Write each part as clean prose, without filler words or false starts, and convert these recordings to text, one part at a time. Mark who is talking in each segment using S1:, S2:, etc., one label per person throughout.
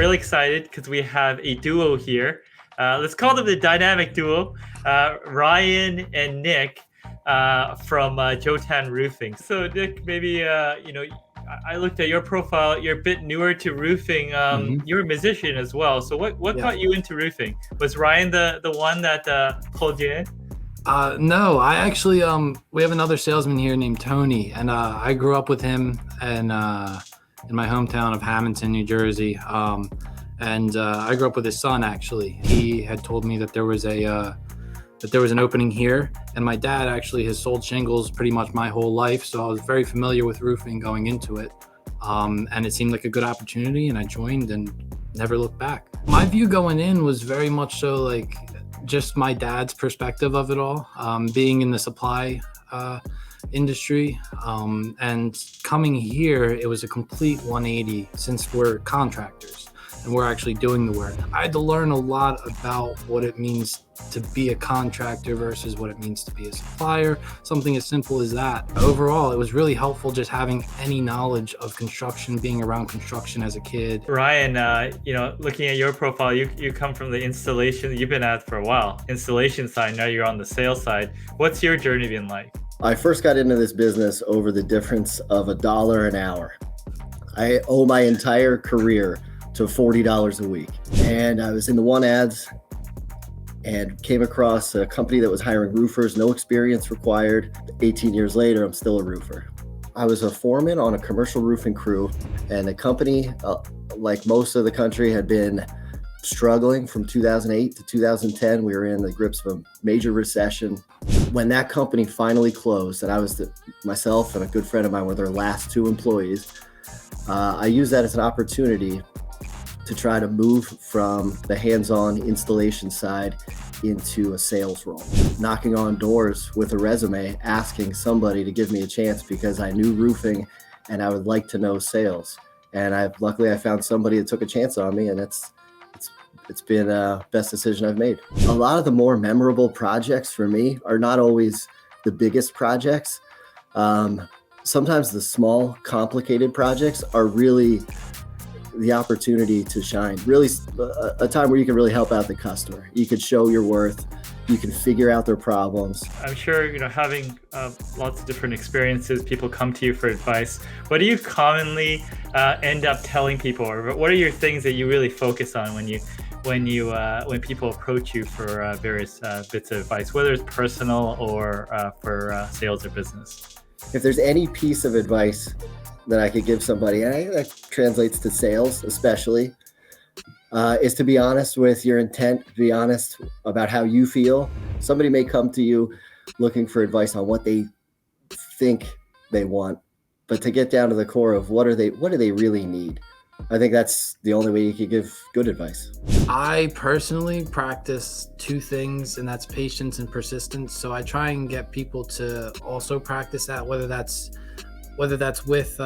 S1: really excited because we have a duo here. Let's call them the dynamic duo, Ryan and Nick from Jottan Roofing. So Nick, maybe I looked at your profile. You're a bit newer to roofing. You're a musician as well. So what
S2: Yeah.
S1: got you into roofing? Was Ryan the one that pulled you in?
S2: No, I actually we have another salesman here named Tony, and I grew up with him and in my hometown of Hamilton, New Jersey. And I grew up with his son actually. He had told me that there was an opening here, and my dad actually has sold shingles pretty much my whole life, so I was very familiar with roofing going into it. And it seemed like a good opportunity, and I joined and never looked back. My view going in was very much so like just my dad's perspective of it all, being in the supply industry, and coming here, it was a complete 180 since we're contractors and we're actually doing the work. I had to learn a lot about what it means to be a contractor versus what it means to be a supplier, something as simple as that. Overall, it was really helpful just having any knowledge of construction, being around construction as a kid.
S1: Ryan, looking at your profile, you come from the installation. You've been at for a while. Installation side, now you're on the sales side. What's your journey been like?
S3: I first got into this business over the difference of $1 an hour. I owe my entire career to $40 a week. And I was in the one ads and came across a company that was hiring roofers, no experience required. 18 years later, I'm still a roofer. I was a foreman on a commercial roofing crew, and the company, like most of the country, had been struggling from 2008 to 2010. We were in the grips of a major recession. When that company finally closed, and I was myself and a good friend of mine were their last two employees, I used that as an opportunity to try to move from the hands-on installation side into a sales role, knocking on doors with a resume, asking somebody to give me a chance because I knew roofing and I would like to know sales. And luckily I found somebody that took a chance on me, and it's been the best decision I've made. A lot of the more memorable projects for me are not always the biggest projects. Sometimes the small, complicated projects are really the opportunity to shine, really a time where you can really help out the customer. You could show your worth, you can figure out their problems.
S1: I'm sure, having lots of different experiences, people come to you for advice. What do you commonly end up telling people, or what are your things that you really focus on when people approach you for various bits of advice, whether it's personal or for sales or business?
S3: If there's any piece of advice that I could give somebody, and I think that translates to sales especially, is to be honest with your intent, be honest about how you feel. Somebody may come to you looking for advice on what they think they want, but to get down to the core of what do they really need? I think that's the only way you could give good advice.
S2: I personally practice two things, and that's patience and persistence. So I try and get people to also practice that, whether that's with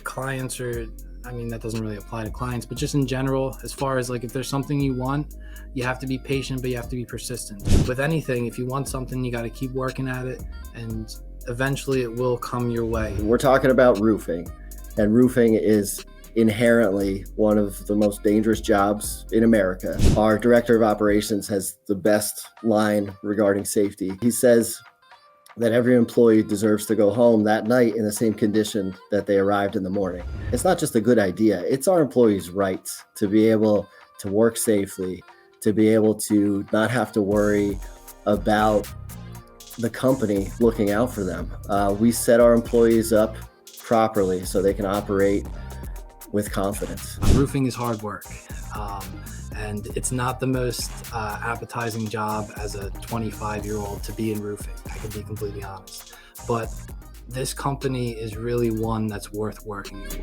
S2: clients, or that doesn't really apply to clients, but just in general, as far as like if there's something you want, you have to be patient, but you have to be persistent. With anything, if you want something, you got to keep working at it, and eventually it will come your way.
S3: We're talking about roofing, and roofing is inherently one of the most dangerous jobs in America. Our director of operations has the best line regarding safety. He says that every employee deserves to go home that night in the same condition that they arrived in the morning. It's not just a good idea, it's our employees' rights to be able to work safely, to be able to not have to worry about the company looking out for them. We set our employees up properly so they can operate with confidence.
S2: Roofing is hard work, and it's not the most appetizing job as a 25-year-old to be in roofing. I can be completely honest, but this company is really one that's worth working for.